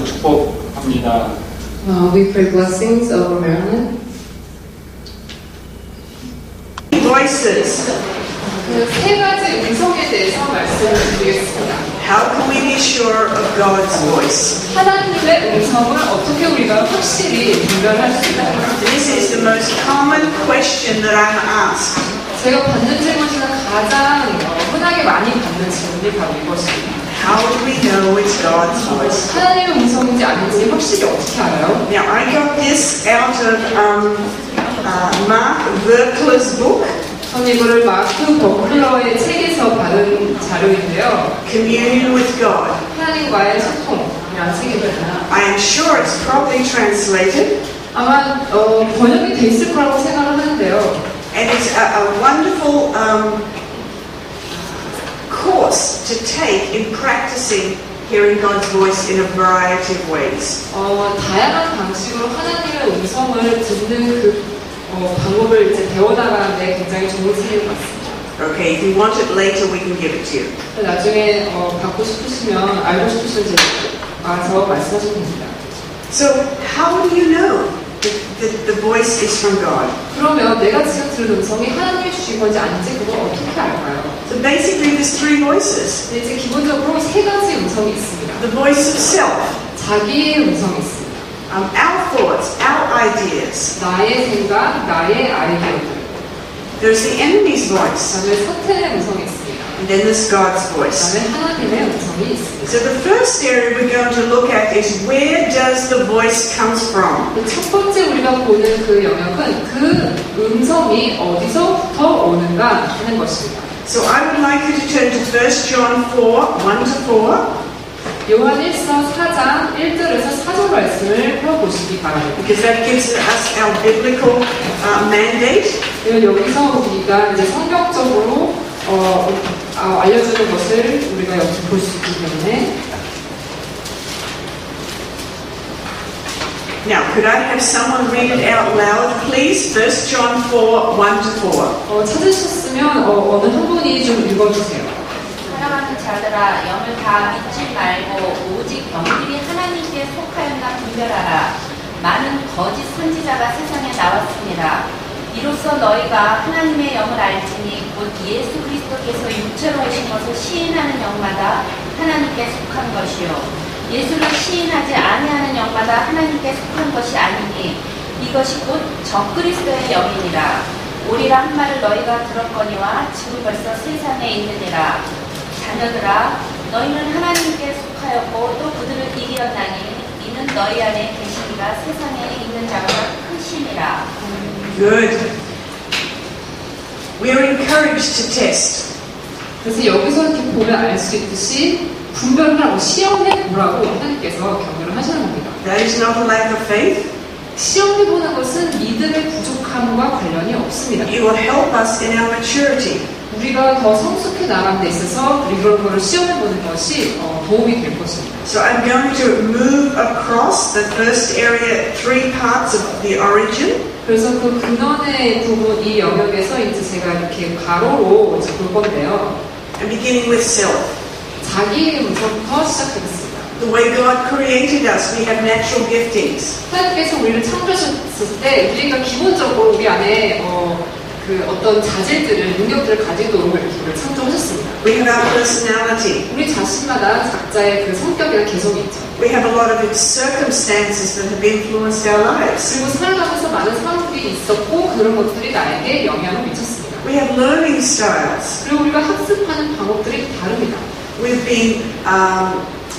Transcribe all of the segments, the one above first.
축복합니다. We pray blessings over Maryland. Voices. 그 세 가지 음성에 대해서 말씀을 드리겠습니다. How can we be sure of God's voice? 하나님의 음성을 어떻게 우리가 확실히 분별할 수 있나요? This is the most common question that I'm asked. 제가 받는 질문 중에 가장 흔하게 많이 받는 질문이 바로 이것입니다. How do we know it's God's voice? 하나님의 음성인지 아닌지 확실히 어떻게 알아요? Now, I got this out of Mark Verkler's book, 저는 이거를 마크 버클러의 책에서 받은 자료인데요. Communion with God. 하나님과의 소통이라는 책입니다. I am sure it's properly translated, 아마 번역이 돼 있을 거라고 생각을 하는데요. and it's a wonderful course to take in practicing hearing God's voice in a variety of ways. 다양한 방식으로 하나님의 음성을 듣는 그 방법을 이제 배워나가는데 굉장히 좋은 책인 것 같습니다. Okay, if you want it later, we can give it to you. 나중에 받고 싶으시면 알고 싶으시면 와서 말씀하시면 됩니다. So, how do you know that the voice is from God? 그러면 내가 지금 들은 음성이 하나님이 주신 건지 아닌지 그걸 어떻게 알까요? So basically, there's three voices. 이제 기본적으로 세 가지 음성이 있습니다. The voice of self, 자기의 음성이 있습니다. our thoughts, our ideas. 나의 생각, 나의 아이디어들. There's the enemy's voice, 그다음에 사탄의 음성이 있습니다. and then there's God's voice. 그다음에 하나님의 음성이 있습니다. So the first area we're going to look at is where does the voice comes from? 첫 번째 우리가 보는 그 영역은 그 음성이 어디서부터 오는가 하는 것입니다. So I would like you to turn to 1 John 4, 1 to 4. 요한일서 4장 1절에서 4절 말씀을 펴보시기 바랍니다. Because that gives us our biblical mandate. 여기서 우리가 이제 성경적으로 알려주는 것을 우리가 여기 볼 수 있기 때문에. Now, could I have someone read it out loud, please? 1 John 4, 1 to 4. 찾으셨으면 어느 한 분이 좀 읽어주세요. 사랑하는 자들아, 영을 다 믿지 말고 오직 영들이 하나님께 속하였나 분별하라. 많은 거짓 선지자가 세상에 나왔습니다. 이로써 너희가 하나님의 영을 알지니 곧 예수 그리스도께서 육체로 오신 것을 시인하는 영마다 하나님께 속한 것이요 예수를 시인하지 아니하는 영마다 하나님께 속한 것이 아니니 이것이 곧 적그리스도의 영이니라. 오리라 한 말을 너희가 들었거니와 지금 벌써 세상에 있느니라. 자녀들아, 너희는 하나님께 속하였고 또 그들을 이기었나니 이는 너희 안에 계시니가 세상에 있는 자보다 크심이라. Good. We are encouraged to test. 그래서 여기서 이렇게 보면 알 수 있듯이 분별을 하고 시험해 보라고 하나님께서 격려를 하시는 겁니다. That is not a lack of faith. 시험해 보는 것은 믿음의 부족함과 관련이 없습니다. It will help us in our maturity. 우리가 더 성숙해 나가는 데 있어서 이런 거를 시험해 보는 것이 도움이 될 것입니다. So I'm going to move across the first area, three parts of the origin. 그래서 그 근원의 부분, 이 영역에서 이제 제가 이렇게 가로로 이제 볼 건데요. And beginning with self. 자기의 음성부터 시작하겠습니다. The way God created us, we have natural giftings. 하나님께서 우리를 창조하셨을 때 우리가 기본적으로 우리 안에 어떤 자질들을, 능력들을 가지도록 이렇게 우리를 창조하셨습니다. We have our personality. 우리 자신마다 각자의 그 성격이나 개성이 있죠. We have a lot of circumstances that have influenced our lives. 그리고 살아가면서 많은 상황들이 있었고 그런 것들이 나에게 영향을 미쳤습니다. We have learning styles. 그리고 우리가 학습하는 방법들이 다릅니다. We've been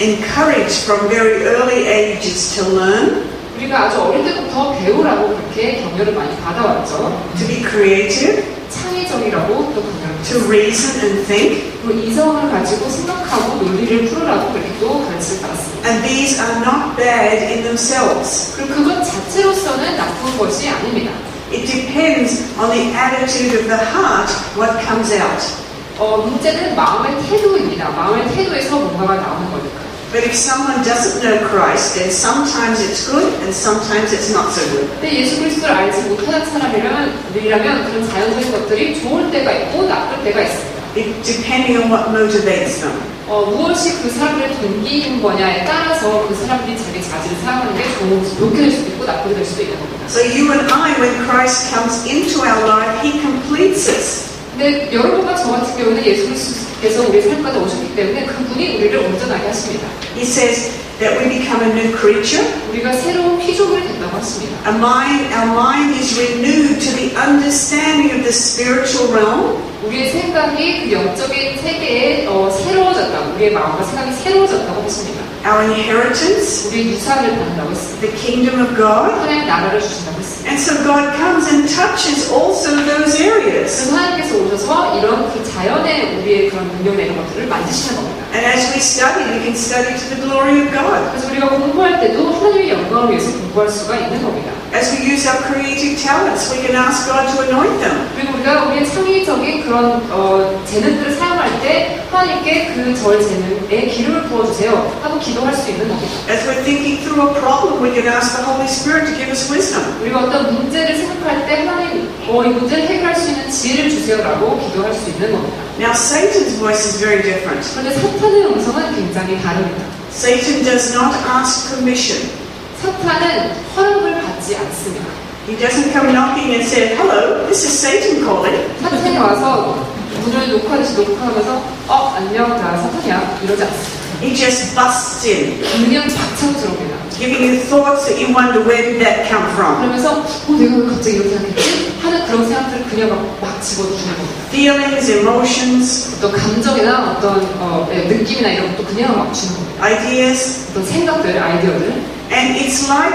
encouraged from very early ages to learn, 우리가 아주 어릴 때부터 배우라고 그렇게 격려를 많이 받아왔죠. to be creative, 창의적이라고 또 격려를 to 받았습니다. reason and think. 그리고 이성을 가지고 생각하고 논리를 풀으라고 그렇게 또 가르침을 받았습니다. And these are not bad in themselves. 그리고 그것 자체로서는 나쁜 것이 아닙니다. It depends on the attitude of the heart what comes out. 문제는 마음의 태도입니다. 마음의 태도에서 뭔가가 나오는 거니까. But if someone doesn't know Christ, then sometimes it's good and sometimes it's not so good. 근데 예수 그리스도를 알지 못하는 사람이라면 그런 자연적인 것들이 좋을 때가 있고 나쁠 때가 있습니다. Depending on what motivates them. 무엇이 그 사람들의 동기인 거냐에 따라서 그 사람들이 자기 자질을 사용하는 게 좋게 될 수도 있고 나쁘게 될 수도 있는 겁니다. So you and I, when Christ comes into our life, He completes us. 근데 여러분과 저 같은 경우는 예수 그리스도께서 우리의 삶까지 오셨기 때문에 그분이 우리를 온전하게 하십니다. He says that we become a new creature. 우리가 새로운 피조물이 된다고 하십니다. Our mind is renewed to the understanding of the spiritual realm. 우리의 생각이 그 영적인 세계에 새로워졌다. 우리의 마음과 생각이 새로워졌다고 하십니다. Our inheritance, 우리의 유산을 받는다고 했습니다. the kingdom of God. 하나님 나라를 주신다고 했습니다. And so God comes and touches also those areas. 그래서 하나님께서 오셔서 이런 그 자연의 우리의 그런 능력이나 이런 것들을 만드시는 겁니다. And as we study, we can study to the glory of God. 그래서 우리가 공부할 때도 하나님의 영광을 위해서 공부할 수가 있는 겁니다. As we use our creative talents, we can ask God to anoint them. 그리고 우리가 우리의 창의적인 그런 재능들을 사용할 때 하나님께 그 저의 재능에 기름을 부어주세요 하고 기도할 수 있는 겁니다. As we're thinking through a problem, we can ask the Holy Spirit to give us wisdom. 우리가 어떤 문제를 생각할 때 하나님 이 문제를 해결할 수 있는 지혜를 주세요라고 기도할 수 있는 겁니다. Now, Satan's voice is very different. 그런데 사탄의 음성은 굉장히 다릅니다. Satan does not ask permission. 사탄은 허락을 받지 않습니다. He doesn't come knocking and say, "Hello, this is Satan calling." 사탄이 와서 문을 녹화하면서 안녕 나 사탄이야 이러지 않습니다. He just busts in, 그냥 박차고 들어옵니다. giving you thoughts that you wonder where did that come from. 그러면서 내가 왜 갑자기 이렇게 생각했지? 하는 그런 생각들을 그냥 막 집어주는 겁니다. Feelings, emotions, 어떤 감정이나 어떤 느낌이나 이런 것도 그냥 막 주는 겁니다. ideas, 어떤 생각들, 아이디어들. and it's like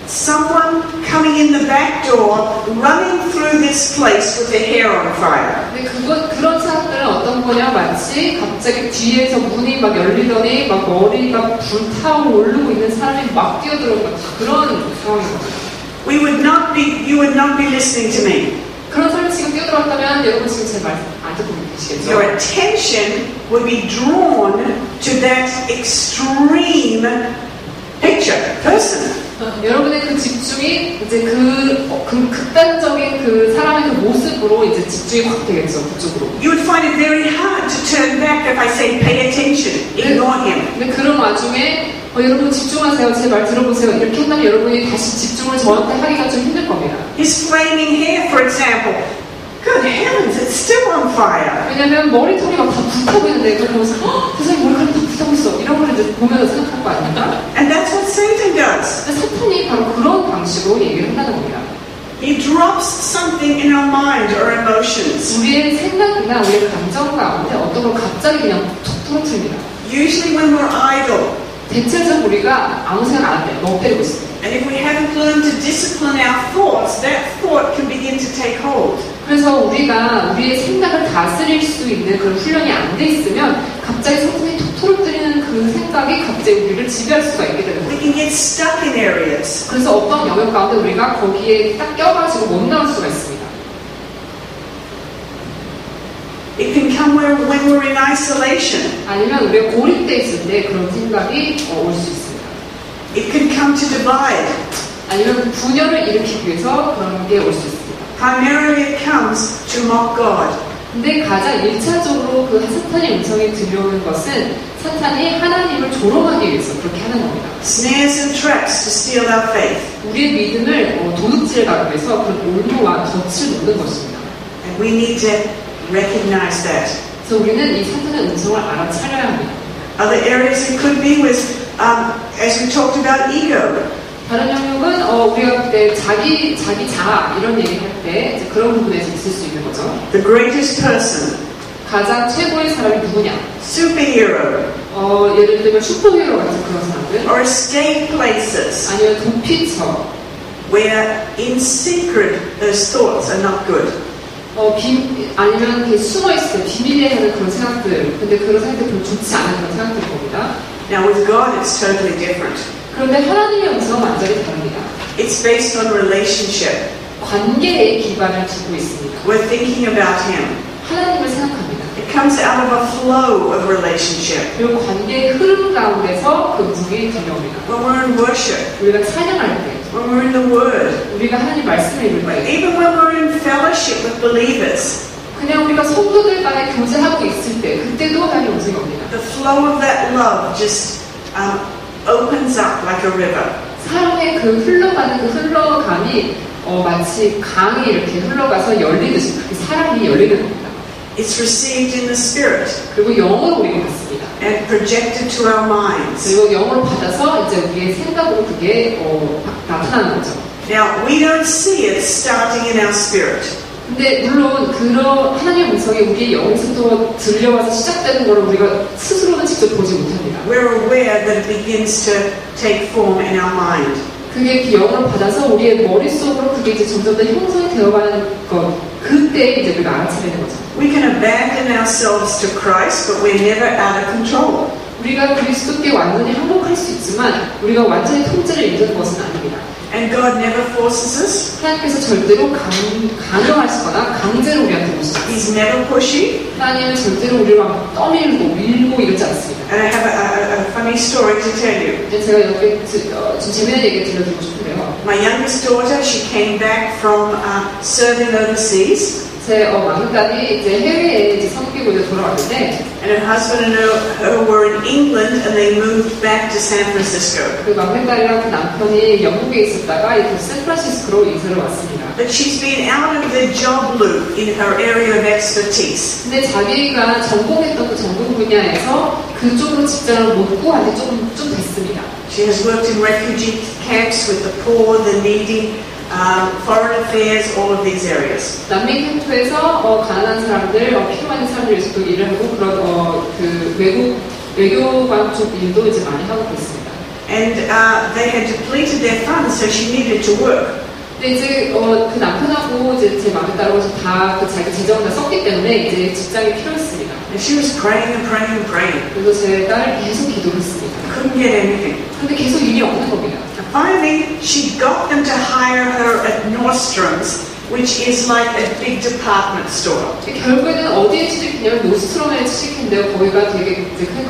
someone coming in the back door, running through this place with their hair on fire. 근데 그런 사람들은 어떤 거냐 마치 갑자기 뒤에서 문이 막 열리더니 막 머리가 불타오 오르고 있는 사람이 막 뛰어들어오는 그런 상황이거든요. You would not be listening to me. 그런 사람이 지금 뛰어들어왔다면 여러분 지금 제 말 안 듣고 계시겠죠? Your attention would be drawn to that extreme person. 여러분의 그 집중이 이제 그 극단적인 그 사람의 그 모습으로 이제 집중이 확 되겠죠, 그쪽으로. You would find it very hard to turn back if I say pay attention, ignore him. 근데 그런 와중에 여러분 집중하세요, 제 말 들어보세요 이렇게 한다면 여러분이 다시 집중을 저한테 하기가 좀 힘들 겁니다. His flaming hair, for example. Good heavens, it's still on fire. 왜냐면 머리털이 막 다 불타고 있는데 그걸 보면서 세상에 머리카락이 다 불타고 있어 이런 걸 이제 보면서 생각할 거 아닙니까? And that's what Satan does. 근데 사탄이 바로 그런 방식으로 얘기를 한다는 겁니다. He drops something in our mind or emotions. 우리의 생각이나 우리의 감정 가운데 어떤 걸 갑자기 그냥 툭 떨어뜨립니다. Usually when we're idle. 대체적으로 우리가 아무 생각 안 해요. 멍 때리고 있습니다. And if we haven't learned to discipline our thoughts, that thought can begin to take hold. 그래서 우리가 우리의 생각을 다스릴 수 있는 그런 훈련이 안 돼 있으면 갑자기 사탄이 툭 떨어뜨리는 그 생각이 갑자기 우리를 지배할 수가 있게 되는 거예요. We can get stuck in areas. 그래서 어떤 영역 가운데 우리가 거기에 딱 껴가지고 못 나올 수가 있습니다. It can come when we're in isolation. 아니면 우리가 고립돼 있을 때 그런 생각이 올 수 있습니다. It can come to divide. 아니면 분열을 일으키기 위해서 그런 게 올 수 있습니다. Primarily it comes to mock God. 근데 가장 1차적으로 그 사탄의 음성이 들려오는 것은 사탄이 하나님을 조롱하기 위해서 그렇게 하는 겁니다. Snares and traps to steal our faith. 우리의 믿음을 도둑질해 가기 위해서 그런 올무와 덫을 놓는 것입니다. And we need to recognize that. 그래서 우리는 이 사탄의 음성을 알아차려야 합니다. Other areas it could be with, as we talked about, ego. 다른 영역은 우리가 그때 자기 자아 이런 얘기를 할 때 그런 부분에서 있을 수 있는 거죠. The greatest person. 가장 최고의 사람이 누구냐? Superhero. 예를 들면 슈퍼히어로 같은 그런 사람들. Or escape places. 아니면 도피처. Where in secret those thoughts are not good. 아니면 이렇게 숨어있을 때 비밀리에 하는 그런 생각들. 근데 그런 생각들 별로 좋지 않은 그런 생각들일 겁니다. Now with God it's totally different. 그런데 하나님의 음성은 완전히 다릅니다. It's based on relationship. 관계에 기반을 두고 있습니다. We're thinking about Him. 하나님을 생각합니다. It comes out of a flow of relationship. 그리고 관계의 흐름 가운데서 그 음성이 들려옵니다. When we're in worship. 우리가 찬양할 때. When we're in the Word. 우리가 하나님 말씀을 읽을 때. Even when we're in fellowship with believers. 그냥 우리가 성도들 간에 교제하고 있을 때 그때도 하나님의 음성이 옵니다. The flow of that love just opens up like a river. 사랑의 그 흘러가는 그 흘러감이 마치 강이 이렇게 흘러가서 열리듯이 그렇게 사랑이 열리는 겁니다. It's received in the spirit 그리고 영으로 우리가 받습니다. and projected to our minds. 그리고 영으로 받아서 이제 우리의 생각으로 그게 나타나는 거죠. Now, we don't see it starting in our spirit. 근데 물론 그런 하나님의 음성이 우리의 영에서도 들려와서 시작되는 걸 우리가 스스로는 직접 보지 못합니다. We're aware that it begins to take form in our mind. 그게 그 영을 받아서 우리의 머릿속으로 그게 이제 점점 더 형성이 되어가는 것, 그때 이제 우리가 알아차리는 거죠. We can abandon ourselves to Christ, but we're never out of control. 우리가 그리스도께 완전히 항복할 수 있지만 우리가 완전히 통제를 잃는 것은 아닙니다. And God never forces us. 하나님께서 절대로 강요하시거나 강제로 우리한테 오시지 않습니다. He's never pushy. 하나님은 절대로 우리를 막 떠밀고 밀고 이러지 않습니다. And I have a funny story to tell you. 이제 제가 여기 좀 재미있는 얘기 들려드리고 싶은데요. My youngest daughter, she came back from serving overseas. 제 막내딸이 이제 해외에 이제 섬기고 이제 돌아왔는데, And her husband and her were in England and they moved back to San Francisco. 그 막내딸이랑 그 남편이 영국에 있었다가 이제 샌프란시스코로 이사를 왔습니다. But she's been out of the job loop in her area of expertise. 근데 자기가 전공했던 그 전공 분야에서 그쪽으로 직장을 못 구한 지 좀 됐습니다. She has worked in refugee camps with the poor, the needy, foreign affairs, all of these areas. 난민 캠프에서 가난한 사람들, 필요한 사람들 위해서도 일을 하고 그런 그 외교관 쪽 일도 이제 많이 하고 있습니다. And they had depleted their funds, so she needed to work. 근데 이제 그 남편하고 이제 제 막내딸하고 다 그 자기 재정을 다 썼기 때문에 이제 직장이 필요했습니다. And she was praying and praying and praying. 그래서 제 딸을 계속 기도했습니다. Couldn't get anything. 근데 계속 일이 없는 겁니다. And finally, she got them to hire her at Nordstrom's, which is like a big department store. 결국에는 어디에 취직했냐면 노스트롬에 취직했는데요. 거기가 되게 이제 큰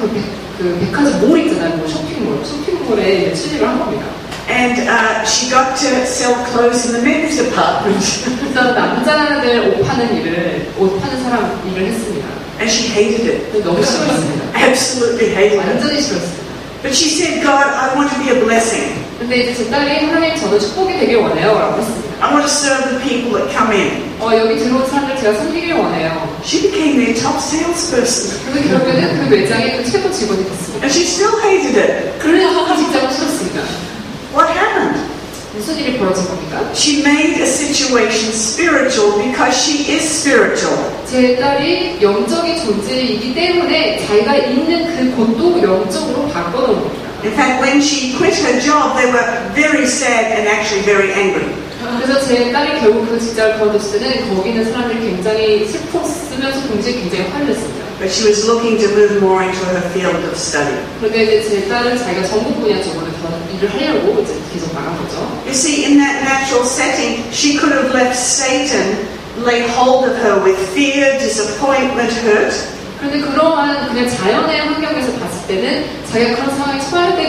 그 백화점 몰 있잖아요. 뭐 쇼핑몰에 취직을 한 겁니다. And she got to sell clothes in the men's department. 그래서 남자들 옷 파는 사람 일을 했습니다. And she hated it. 너무 싫어했습니다. Absolutely hated it. 완전히 싫어했습니다. But she said, God, I want to be a blessing. 근데 이제 제 딸이 하나님 저도 축복이 되길 원해요 라고 했습니다. I want to serve the people that come in. 여기 들어온 사람들 제가 섬기길 원해요. She became their top salesperson. 그래서 결국에는 그 매장의 그 최고 직원이 됐습니다. And she still hated it. 그래서 그 직장을 싫었습니다. What happened? 무슨 일이 벌어진 겁니까? She made a situation spiritual because she is spiritual. 제 딸이 영적인 존재이기 때문에 자기가 있는 그 곳도 영적으로 바꿔놓은 겁니다. In fact, when she quit her job, they were very sad and actually very angry. 그래서 제 딸이 결국 그 직장을 그만뒀을 때는 거기 있는 사람들이 굉장히 슬펐으면서 굉장히 화냈습니다. But she was looking to move more into her field of study. 그런데 이제 제 딸은 자기가 전공 분야 쪽으로 더 일을 하려고 이제 계속 나간 거죠. You see, in that natural setting, she could have let Satan lay hold of her with fear, disappointment, hurt. 그런데 그러한 그냥 자연의 환경에서 봤을 때는 자기가 그런 상황에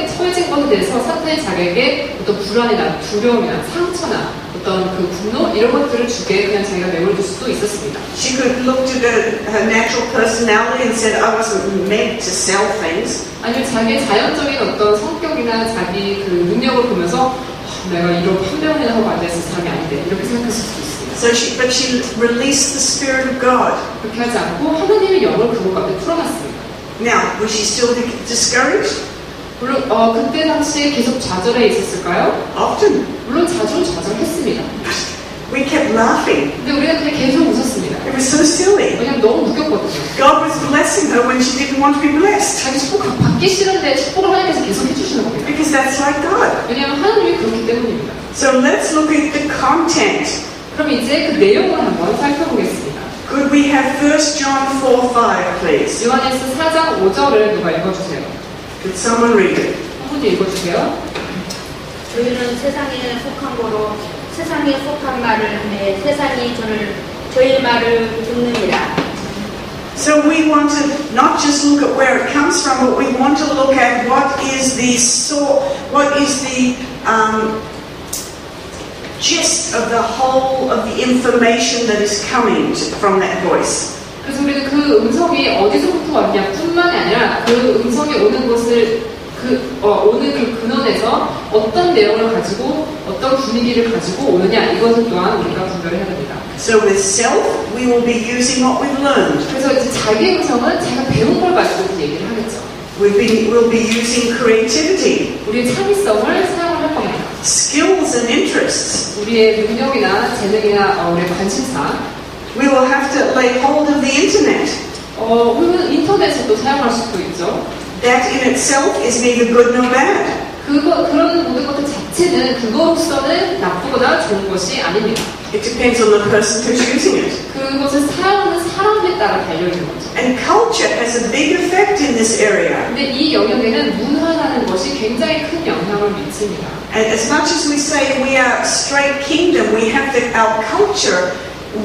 처해진 것에 대해서 사탄이 자기에게 어떤 불안이나 두려움이나 상처나 어떤 그 분노 이런 것들을 주게 그냥 자기가 내버려둘 수도 있었습니다. She could have looked at her natural personality and said, I wasn't meant to sell things. 아니면 자기의 자연적인 어떤 성격이나 자기 그 능력을 보면서 내가 이런 판명이나 하고 앉아있을 사람이 아닌데 이렇게 생각했을 수도 있습니다. But she released the Spirit of God. 그렇게 하지 않고 하나님의 영을 그것 가운데 풀어놨습니다. Now, was she still discouraged? 물론 그때 당시에 계속 좌절해 있었을까요? Often. 물론 좌절했습니다. We kept laughing. 근데 우리는 그냥 계속 웃었습니다. It was so silly. 왜냐면 너무 웃겼거든요. God was blessing her when she didn't want to be blessed. 자기 축복 받기 싫은데 축복을 하나님께서 계속 해주시는 겁니다. Because that's like God. 왜냐하면 하나님이 그렇기 때문입니다. So let's look at the content. 그럼 이제 그 내용을 한번 살펴보겠습니다. Could we have 1 John 4:5, please? 요한일서 4장 5절을 누가 읽어주세요. Could someone read it? 한 분이 읽어주세요. 저희는 세상에 속한 거로 세상에 속한 말을 하매 세상이 저희 말을 듣느니라. So we want to not just look at where it comes from, but we want to look at what is the gist of the whole of the information that is coming from that voice. 그래서 우리는 그 음성이 어디서부터 왔냐 뿐만이 아니라 그 음성이 오는 것을 오는 그 근원에서 어떤 내용을 가지고 어떤 분위기를 가지고 오느냐 이것을 또한 우리가 분별해야 됩니다. So with self, we will be using what we've learned. 그래서 이제 자기 음성은 자기가 배운 걸 가지고 얘기를 하겠죠. We'll be using creativity, 우리의 창의성을 사용을 할 겁니다. skills and interests. 우리의 능력이나 재능이나 우리의 관심사. We will have to lay hold of the internet. 우리는 인터넷을 사용할 수도 있죠. That in itself is neither good nor bad. 그런 모든 것들 자체는 그것으로서는 나쁘거나 좋은 것이 아닙니다. It depends on the person who's using it. 그것을 사용하는 사람에 따라 달려있는 거죠. And culture has a big effect in this area. 근데 이 영역에는 문화라는 것이 굉장히 큰 영향을 미칩니다. And as much as we say we are straight kingdom, we have our culture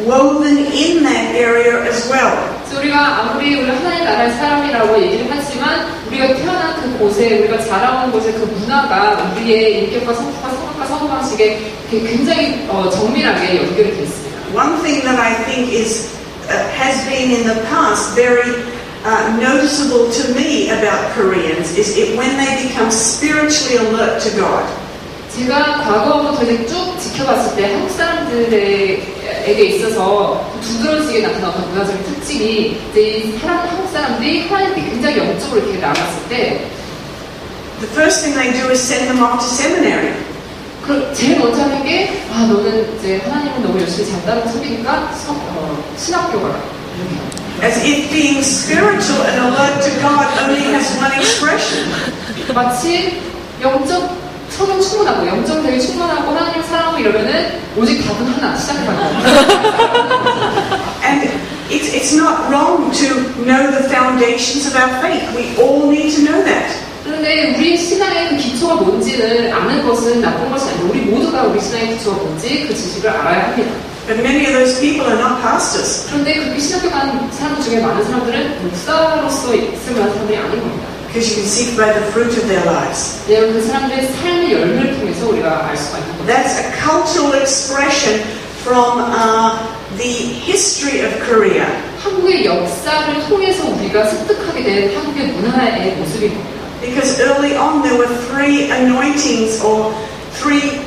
woven in that area as well. 그래서 우리가 아무리 우리 하나님 나라의 사람이라고 얘기를 하지만 우리가 태어난 그곳에 우리가 자라온 곳에 그 문화가 우리의 인격과 성격과 사고방식에 굉장히 정밀하게 연결이 되어 있습니다. One thing that I think has been in the past very noticeable to me about Koreans is when they become spiritually alert to God. 제가 과거부터 이제 쭉 지켜봤을 때 한국 사람들에게 있어서 두드러지게 나타난 어떤 문화적인 특징이 이제 이 한국 사람들이 하나님께 굉장히 영적으로 이렇게 나갔을 때 The first thing they do is send them off to seminary. 제일 먼저 하는 게 너는 이제 하나님은 너무 열심히 잘 따라 섬기니까 신학교 가라 이렇게 합니다. As if being spiritual and alert to God only has one expression. 마치 영적 성경 충분하고 영적 되게 충분하고 하나님 사랑하고 이러면은 오직 답은 하나 시작해봐요. And it's not wrong to know the foundations of our faith. We all need to know that. 그런데 우리 신앙의 그 기초가 뭔지를 아는 것은 나쁜 것이 아니고 우리 모두가 우리 신앙의 기초가 뭔지 그 지식을 알아야 합니다. But many of those people are not pastors. 그런데 그렇게 신학교 간 사람들 중에 많은 사람들은 목사로서 있을 만한 사람들이 아닌 겁니다. Because you can see by the fruit of their lives. 그 사람들의 삶의 열매를 통해서 우리가 알 수가 있는 겁니다. That's a cultural expression from the history of Korea. 한국의 역사를 통해서 우리가 습득하게 된 한국의 문화의 모습인 겁니다. Because early on there were three anointings or three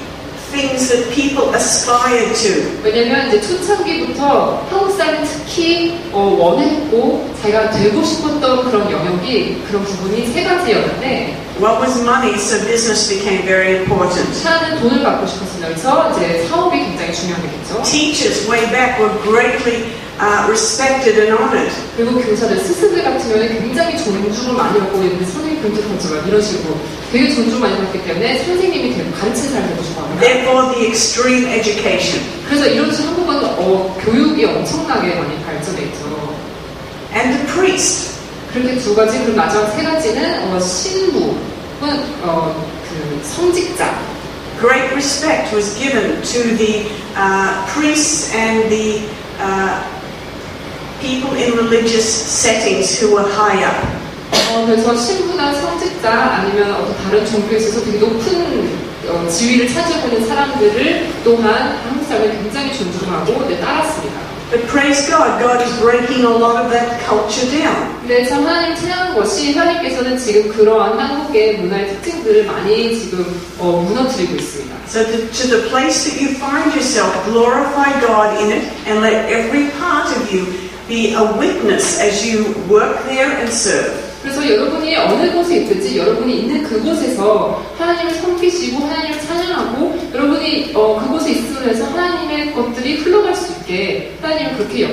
things that people aspired to. 왜냐면 이제 초창기부터 한국 사람이 특히 원했고 자기가 되고 싶었던 그런 영역이 그런 부분이 세 가지였는데 One was money, so business became very important. 하나는 돈을 받고 싶었습니다. 그래서 이제 사업이 굉장히 중요하겠죠. Teachers way back were greatly respected and honored. 그리고 교사들, 스승들 같은 경우는 굉장히 존중을 많이 받고 있는데 선생님 금지하지만 이런 식으로 되게 존중 많이 받기 때문에 선생님이 되고 가르치는 사람이 되고 싶어 합니다. Therefore, the extreme education. 그래서 이런 식으로 한국은 교육이 엄청나게 많이 발전해 있죠. And the priest. 그렇게 두 가지, 그리고 마지막 세 가지는 신부, 그 성직자. Great respect was given to the priests and the people in religious settings who were high up. 그래서 신부나 성직자 아니면 어떤 다른 종교에 있어서 되게 높은 지위를 차지하고 있는 사람들을 또한 한국 사람이 굉장히 존중하고 따랐습니다. But praise God, God is breaking a lot of that culture down. 네, 참 하나님 찬양한 것이 하나님께서는 지금 그러한 한국의 문화의 특징들을 많이 지금 무너뜨리고 있습니다. So to the place that you find yourself, glorify God in it and let every part of you be a witness as you work there and serve. 그래서 여러분이 어느 곳에 있든지 여러분이 있는 그곳에서 하나님을 섬기시고 하나님을 찬양하고 여러분이 그곳에 있으면서 하나님의 것들이 흘러갈 수 있게 하나님을 그렇게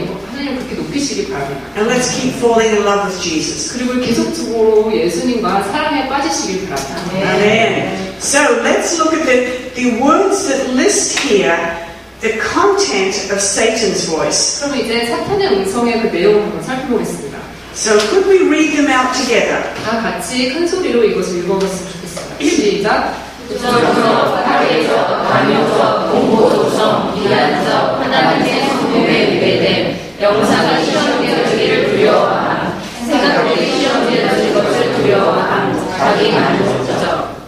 높이시기 바랍니다. And let's keep falling in love with Jesus. 그리고 계속적으로 예수님과 사랑에 빠지시길 바랍니다. Amen. So let's look at the words that list here the content of Satan's voice. 그럼 이제 사탄의 음성의 그 내용을 한번 살펴보겠습니다. So could we read them out together? 다 같이 큰 소리로 이것을 읽어봤으면 좋겠습니다. 시작. 부정적, 파괴적, 강요적, 공포도성, 비난적, 하나님의 성품에 위배됨, 영상을 시험되어지기를 두려워함, 생각들이 시험되어질 것을 두려워함, 자기 만족적.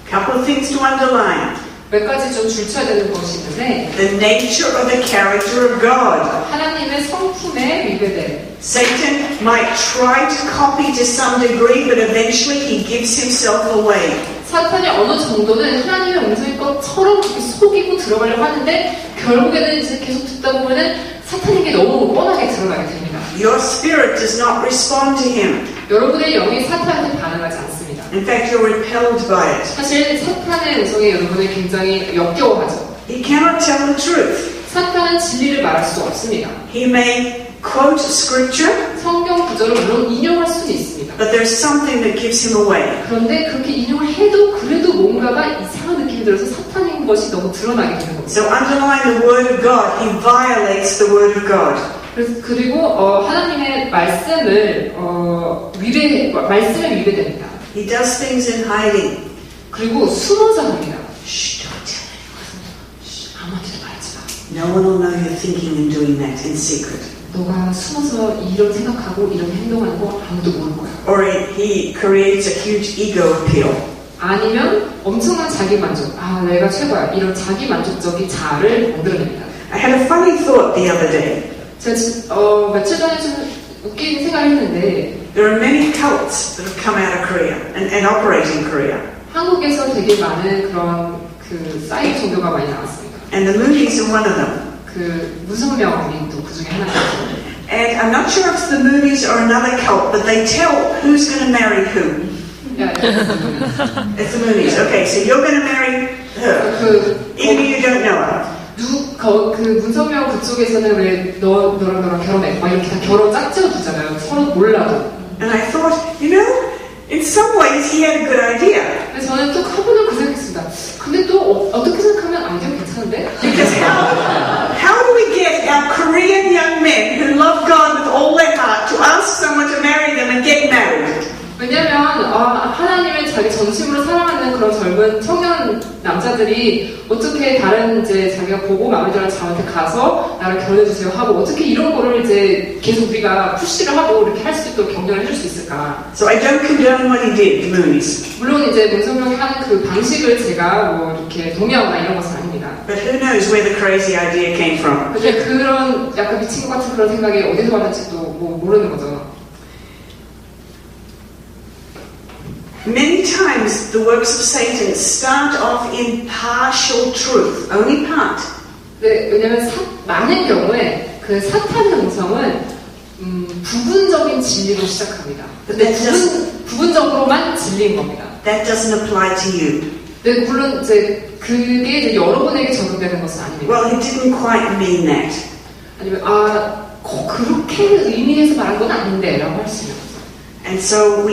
Couple of things to underline. 몇 가지 좀 줄쳐야 되는 것이 있는데 the nature of the character of God. 하나님의 성품에 위배됨. Satan might try to copy to some degree, but eventually he gives himself away. 사탄이 어느 정도는 하나님의 음성일 것처럼 그렇게 속이고 들어가려고 하는데 결국에는 이제 계속 듣다 보면은 사탄에게 너무 뻔하게 들어가게 됩니다. Your spirit does not respond to him. 여러분의 영이 사탄한테 반응하지 않습니다. In fact, you're repelled by it. 사실 사탄의 음성에 여러분을 굉장히 역겨워하죠. He cannot tell the truth. 사탄은 진리를 말할 수 없습니다. He may quote scripture, 성경 구절을 물론 인용할 수는 있습니다. but there's something that gives him away. 그런데 그렇게 인용을 해도 그래도 뭔가가 이상한 느낌이 들어서 사탄인 것이 너무 드러나게 되는 겁니다. So underlying the word of God, he violates the word of God. 그리고 하나님의 말씀을 말씀에 위배됩니다. He does things in hiding. 그리고 숨어서 합니다. Shh, don't tell anyone. 아무한테도 말하지 마. No one will know you're thinking and doing that in secret. 너가 숨어서 이런 생각하고 이런 행동하는 거 아무도 모를 거야. Or he creates a huge ego appeal. 아니면 엄청난 자기 만족. 아, 내가 최고야. 이런 자기 만족적인 자아를 만들어냅니다. I had a funny thought the other day. 제가 며칠 전에 좀 웃긴 생각을 했는데 There are many cults that have come out of Korea and operate in Korea. 한국에서 되게 많은 그런 그 사이비 종교가 많이 나왔습니다. And the movies are one of them. 그 무성명이 또 그 중에 하나죠. And I'm not sure if it's the movies or another cult, but they tell who's going to marry who. It's the movies. Okay, so you're going to marry her, even if you don't know her. 그 문성명 그쪽에서는 왜 너랑 결혼해? 막 이렇게 다 결혼 짝지어 두잖아요. 서로 몰라도. And I thought, you know, in some ways he had a good idea. 근데 저는 또 한번을 그 생각했습니다. 근데 또 어떻게 생각하면 아이디어 괜찮은데? Because how do we get our Korean young men who love God with all their heart to ask someone to marry them and get married? 왜냐면 하나님을 자기 전심으로 사랑하는 그런 젊은 청년 남자들이 어떻게 다른 이제 자기가 보고 마음에 들어 자한테 가서 나랑 결혼해 주세요 하고 어떻게 이런 거를 이제 계속 우리가 푸시를 하고 이렇게 할 수 있도록 격려를 해줄 수 있을까? So I don't condone what he did, the movies. 물론 이제 문성명이 하는 그 방식을 제가 뭐 이렇게 동의하거나 이런 것은 아닙니다. But who knows where the crazy idea came from? 근데 그런 약간 미친 것 같은 그런 생각이 어디서 왔는지도 뭐 모르는 거죠. Many times the works of Satan start off in partial truth, only part. 네, 왜냐면 많은 경우에 그 사탄의 음성은 부분적인 진리로 시작합니다. 근데 부분적으로만 진리인 겁니다. That doesn't apply to you. 네, 물론 이제 그게 이제 여러분에게 적용되는 것은 아닙니다. Well, he didn't quite mean that. 아니면 그렇게 의미해서 말한 건 아닌데라고 할 수 있는 거죠. And so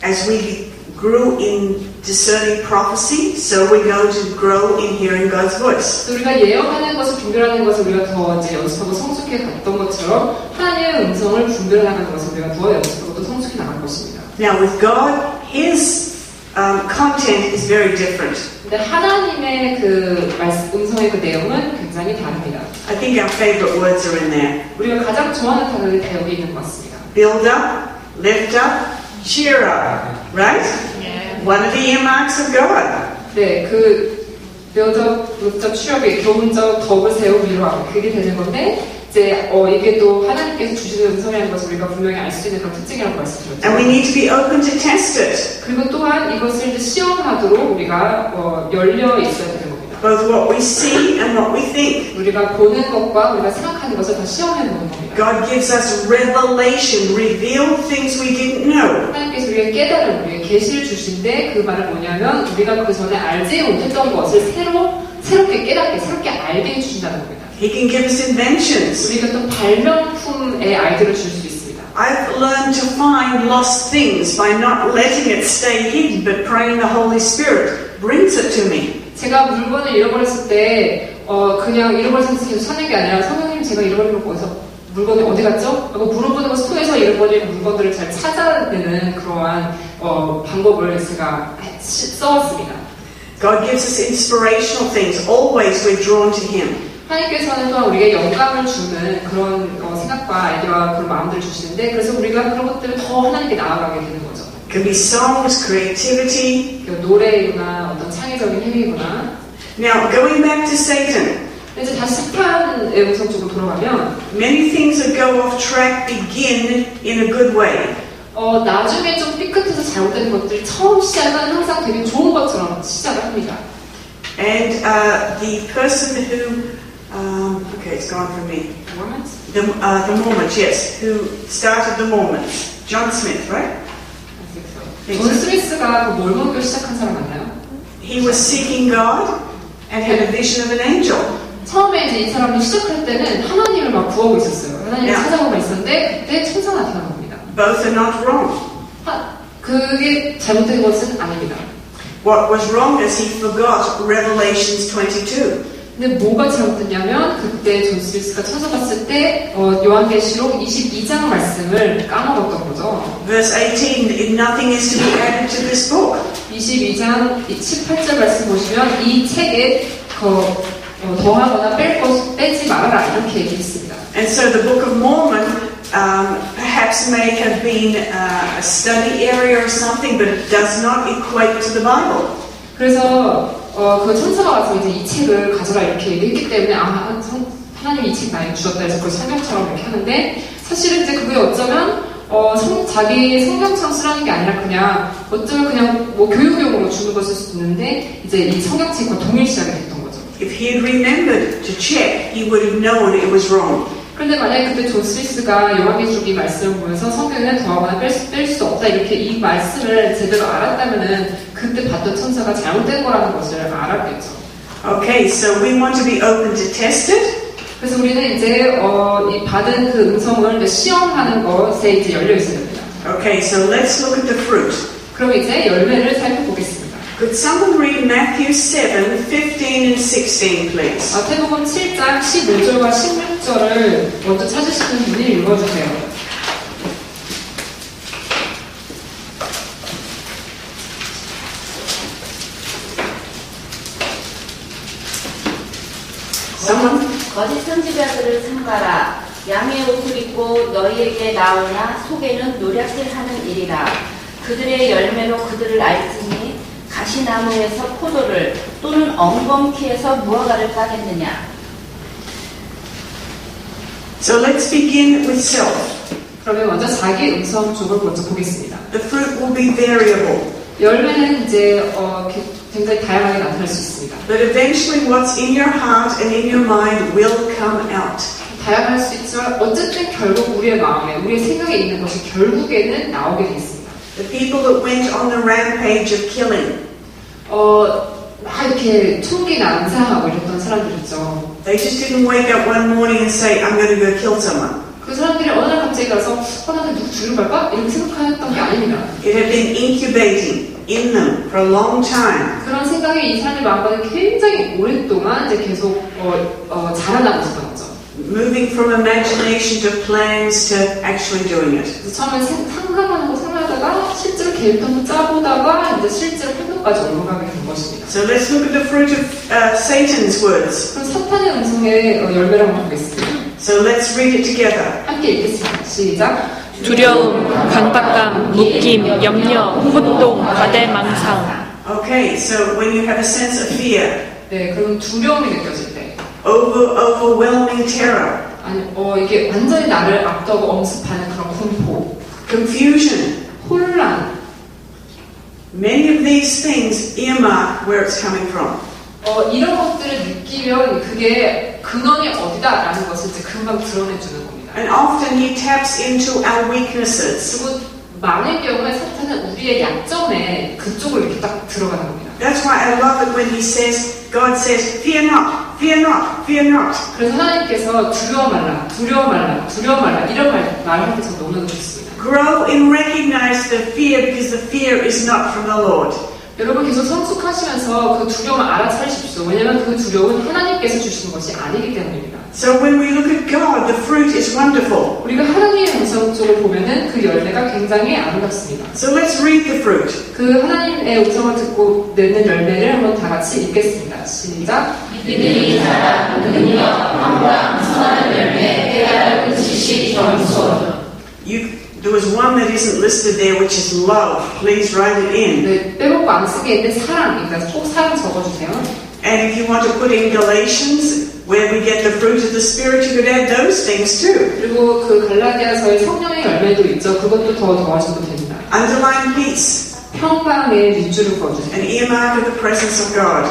as we grew in discerning prophecy, so we're going to grow in hearing God's voice. 우리가 예언하는 것을 분별하는 것을 우리가 더 이제 연습하고 성숙해 갔던 것처럼 하나님의 음성을 분별하는 것을 우리가 더 연습하고 또 성숙해 나갈 것입니다. Now with God, His content is very different. 근데 하나님의 그 음성의 그 내용은 굉장히 다릅니다. I think our favorite words are in there. 우리가 가장 좋아하는 단어들이 다 여기 있는 것 같습니다. Build up, lift up, cheer up, right? Yeah. One of the earmarks of God. 네, 그 build up, 취업이 교훈적 덕을 세우 위로하고 그게 되는 건데 이제 이게 또 하나님께서 주시는 음성이라는 것을 우리가 분명히 알 수 있는 그런 특징이라고 말씀드렸죠. And we need to be open to test it. 그리고 또한 이것을 이제 시험하도록 우리가 열려 있어야 되는 겁니다. Both what we see and what we think. 우리가 보는 것과 우리가 생각하는 것을 다 시험해 보는 겁니다. God gives us revelation, revealed things we didn't know. 하나님께서 우리에게 깨달음, 우리에게 계시를 주신데 그 말은 뭐냐면 우리가 그 전에 알지 못했던 것을 새롭게 깨닫게, 새롭게 알게 해주신다는 겁니다. He can give us inventions. 우리가 또 발명품의 아이디어를 줄 수 있습니다. I've learned to find lost things by not letting it stay hidden, but praying the Holy Spirit brings it to me. 제가 물건을 잃어버렸을 때 그냥 잃어버려서 계속 찾는 게 아니라 성령님 제가 잃어버린 거 어디서 물건이 어디 갔죠? 하고 물어보는 것을 통해서 잃어버린 물건들을 잘 찾아내는 그러한 방법을 제가 써왔습니다. God gives us inspirational things. Always we're drawn to Him. 하나님께서는 또한 우리에게 영감을 주는 그런 생각과 아이디어와 그런 마음들을 주시는데 그래서 우리가 그런 것들을 더 하나님께 나아가게 되는 거죠. can be songs, creativity. 노래이거나 어떤 창의적인 행위거나. Now, going back to Satan, 이제 다시 사탄의 음성 쪽으로 돌아가면 many things that go off track begin in a good way. 나중에 좀 삐끗해서 잘못된 것들이 처음 시작은 항상 되게 좋은 것처럼 시작을 합니다. And the person who, okay, it's gone from me. Mormons? The Mormons, yes, who started the Mormons. John Smith, right? 존 스미스가 그 몰몬교 시작한 사람 맞나요? He was seeking God and had a vision of an angel. 처음에 이제 이 사람이 시작할 때는 하나님을 막 구하고 있었어요. 하나님을 Yeah. 찾아보고 있었는데 그때 천사가 나타난 겁니다. Both are not wrong. 그게 잘못된 것은 아닙니다. What was wrong is he forgot Revelations 22. 근데 뭐가 잘못됐냐면 그때 존 스미스가 찾아봤을 때 요한계시록 22장 말씀을 까먹었던 거죠. Verse 18, nothing is to be added to this book. 22장 18절 말씀 보시면 이 책에 더하거나 빼지 말아라 이렇게 얘기했습니다. And so the Book of Mormon perhaps may have been a study area or something, but it does not equate to the Bible. 그래서 그 천사가 와서 이제 이 책을 가져라 이렇게 얘기했기 때문에 하나님이 이 책 나에게 주셨다 해서 그걸 성경처럼 이렇게 하는데 사실은 이제 그게 어쩌면 자기 성경처럼 쓰라는 게 아니라 그냥 어쩌면 그냥 뭐 교육용으로 주는 것일 수도 있는데 이제 이 성경책과 동일시하게 됐던 거죠. If he had remembered to check, he would have known it was wrong. 그런데 만약에 그때 존 스미스가 요한계시록 이 말씀을 보면서 성경에는 더하거나 뺄 수 없다 이렇게 이 말씀을 제대로 알았다면은 그때 봤던 천사가 잘못된 거라는 것을 알았겠죠. Okay, so we want to be open to test it. 그래서 우리는 이제 이 받은 그 음성을 이제 시험하는 것에 이제 열려 있어야 됩니다. Okay, so let's look at the fruit. 그럼 이제 열매를 살펴보겠습니다. Could someone read Matthew 7, 15 and 16, please? 마태복음 7장 15절과 16절을 먼저 찾으시는 분이 읽어주세요. 거짓 선지자들을 삼가라. 양의 옷을 입고 너희에게 나오나 속에는 노략질하는 일이라. 그들의 열매로 그들을 알지니 가시나무에서 포도를 또는 엉겅퀴에서 무화과를 따겠느냐. So let's begin with self. 그러면 먼저 자기 음성 쪽을 먼저 보겠습니다. The fruit will be variable. 열매는 이제 굉장히 다양하게 나타날 수 있습니다. But eventually what's in your heart and in your mind will come out. 다양할 수 있지만 어쨌든 결국 우리의 마음에 우리의 생각에 있는 것이 결국에는 나오게 돼 있습니다. The people that went on the rampage of killing. 막 이렇게 총기 난사하고 이랬던 사람들 있죠. They just didn't wake up one morning and say, I'm going to go kill someone. 그 사람들이 어느 날 갑자기 가서 나는 누구 죽이러 갈까? 이렇게 생각했던 게 아닙니다. It had been incubating in them for a long time. 그런 생각이 이 사람들 마음속에 굉장히 오랫동안 이제 계속 자라나고 있었던 거죠. Moving from imagination to plans to actually doing it. 처음에 상상하는 거 생각하다가 실제로 계획도 한번 짜보다가 이제 실제로 행동까지 올라가게 된 것입니다. So let's look at the fruit of Satan's words. 그럼 사탄의 음성의 열매를 한번 보겠습니다. So let's read it together. 함께 읽겠습니다. 시작. 두려움, 강박감, 묶임, 염려, 혼동, 과대망상. Okay, so when you have a sense of fear, 네, 그럼 두려움이 느껴질 때, overwhelming terror, 아니, 이게 완전히 나를 앞두고 엄습하는 그런 공포, confusion, 혼란. many of these things earmark where it's coming from. 이런 것들을 느끼면 그게 근원이 어디다라는 것을 이제 금방 드러내주는 겁니다. And often he taps into our weaknesses. 그리고 많은 경우에 사탄은 우리의 약점에 그쪽을 이렇게 딱 들어가는 겁니다. That's why I love it when God says, fear not, fear not, fear not. 그래서 하나님께서 두려워 말라, 두려워 말라, 두려워 말라 이런 말을 할 때 저 너무너무 좋습니다. Grow and recognize the fear because the fear is not from the Lord. 여러분 계속 성숙하시면서 그 두려움을 알아차리십시오. 왜냐하면 그 두려움은 하나님께서 주시는 것이 아니기 때문입니다. So when we look at God, the fruit is wonderful. 우리가 하나님의 음성 쪽을 보면은 그 열매가 굉장히 아름답습니다. So let's read the fruit. 그 하나님의 음성을 듣고 내는 열매를 한번 다 같이 읽겠습니다. 시작. 믿음이 자라 능력, 평강, 선한 열매, 깨달음, 지식, 겸손. There was one that isn't listed there, which is love. Please write it in. 네, 빼먹고 안 쓰게 있는 사랑입니다. 꼭 사랑 적어주세요. And if you want to put in Galatians, where we get the fruit of the Spirit, you could add those things too. 그리고 그 갈라디아서의 성령의 열매도 있죠. 그것도 더 더하셔도 됩니다. Underline peace. 평강의 밑줄을 그어주세요. An earmark of the presence of God.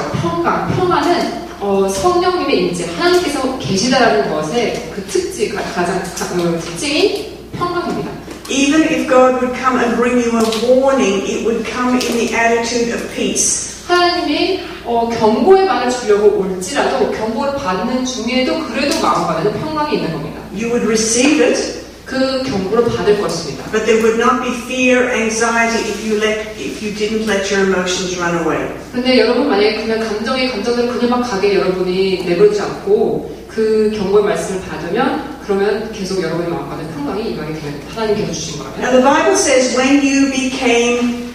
평화는 성령님의 임재, 하나님께서 계시다라는 것의 그 특징, 가장 특징이 평강입니다. Even if God would come and bring you a warning, it would come in the attitude of peace. 하나님이 경고의 말을 주려고 올지라도 경고를 받는 중에도 그래도 마음가에는 평강이 있는 겁니다. You would receive it, 그 경고를 받을 것입니다. but there would not be fear, anxiety if you didn't let your emotions run away. 근데 여러분 만약에 그냥 감정대로 그냥 막 가게 여러분이 내버리지 않고 그 경고의 말씀을 받으면 그러면 계속 여러분의 마음가에 평강이 임하게 되는 하나님께서 주신 거라면. Now the Bible says when you became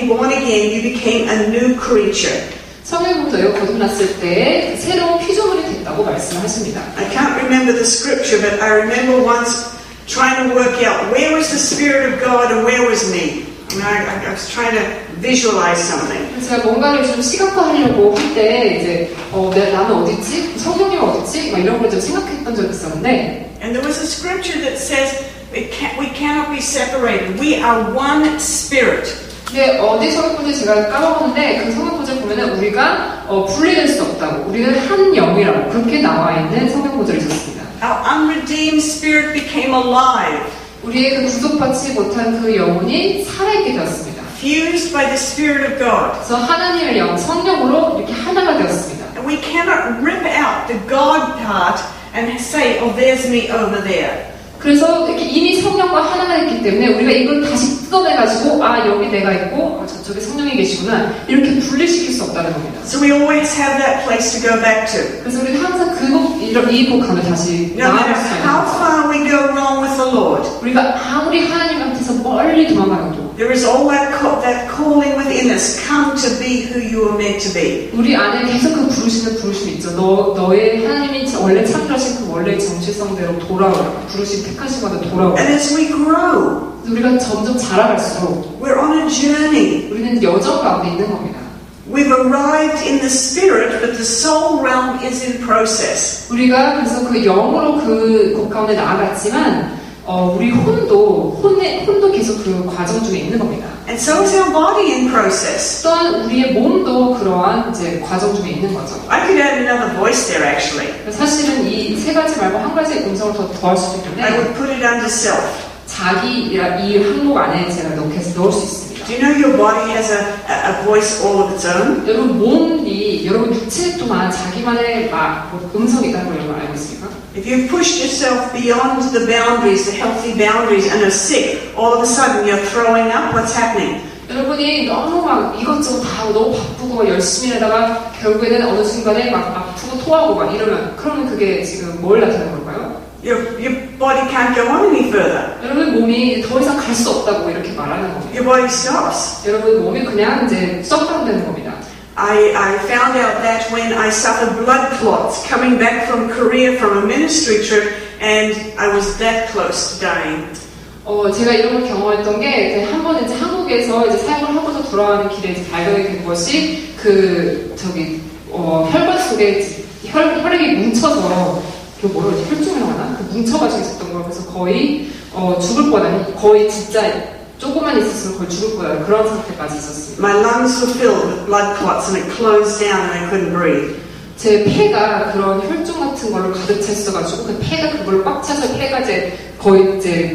born again, you became a new creature. 성령부터요 거듭났을 때 새로운 피조물이 됐다고 말씀하십니다. I can't remember the scripture, but I remember once trying to work out where was the Spirit of God and where was me. I was trying to visualize something. 제가 뭔가를 좀 시각화하려고 할 때 이제 나는 어딨지? 성령님 어딨지? 막 이런 걸 좀 생각했던 적이 있었는데. And there was a scripture that says we cannot be separated. We are one spirit. 근데 어디 성경구절 제가 까먹었는데 그 성경구절 보면은 우리가 분리될 수 없다고 우리는 한 영이라고 그렇게 나와 있는 성경구절이 있었습니다. Our unredeemed spirit became alive. 우리의 그 구속받지 못한 그 영혼이 살아있게 되었습니다. Fused by the Spirit of God. 그래서 하나님의 영, 성령으로 이렇게 하나가 되었습니다. And we cannot rip out the God part and say, oh, there's me over there. 그래서 이렇게 이미 성령과 하나가 있기 때문에 우리가 이걸 다시 뜯어내가지고 여기 내가 있고 저쪽에 성령이 계시구나 이렇게 분리시킬 수 없다는 겁니다. So we always have that place to go back to. 그래서 우리는 항상 이곳 가면 다시 No matter 나아갈 수 있는 how far we go wrong with the Lord, 우리가 아무리 하나님한테서 멀리 도망가도 there is all that calling within us, come to be who you are meant to be. 우리 안에 계속 그 부르심이 있죠. 너의 하나님이 원래 창조하신 그 원래의 정체성대로 돌아오라. 부르심 택하신 것에 돌아오라. And as we grow, 우리가 점점 자라갈수록 we're on a journey. 우리는 여정 가운데 있는 겁니다. We've arrived in the spirit, but the soul realm is in process. 우리가 그래서 그 영으로 그 가운데 나아갔지만 우리 혼도 계속 그 과정 중에 있는 겁니다. And so is our body in process. 또한 우리의 몸도 그러한 이제 과정 중에 있는 거죠. I could add another voice there actually. 사실은 이 세 가지 말고 한 가지 음성을 더 더할 수도 I 있는데 would put it under self. 자기 이 항목 안에 제가 넣을 수 있습니다. Do you know your body has a voice all of its own? 여러분 몸이 여러분 육체 동안 자기만의 음성이 있다는 걸 여러분 알고 있습니까? If you've pushed yourself beyond the boundaries, the healthy boundaries, and are sick, all of a sudden you're throwing up, what's happening? 여러분이 너무 이것저것 다 너무 바쁘고 열심히 하다가 결국에는 어느 순간에 아프고 토하고 그러면 그게 지금 뭘 나타내는 걸까요? Your body can't go on any further. 여러분 몸이 더 이상 갈 수 없다고 이렇게 말하는 겁니다. Your body stops. 여러분 몸이 그냥 이제 썩다운되는 겁니다. I found out that when I suffered blood clots coming back from Korea from a ministry trip, and I was that close to dying. 제가 이런 걸 경험했던 게 한 번 이제 한국에서 이제 사역을 하고서 돌아가는 길에 이제 발견이 된 것이 혈관 속에 혈액이 뭉쳐서 뭐라 그러지? 혈중이라고 하나? 뭉쳐가지고 있었던 거예요. 그래서 거의 죽을 뻔한 거의 진짜 조금만 있었으면 거의 죽을 뻔한 그런 상태까지 있었습니다. My lungs were filled with blood clots and it closed down and I couldn't breathe. 제 폐가 그런 혈중 같은 걸로 가득 찼어가지고 그 폐가 그걸 꽉 차서 폐가 거의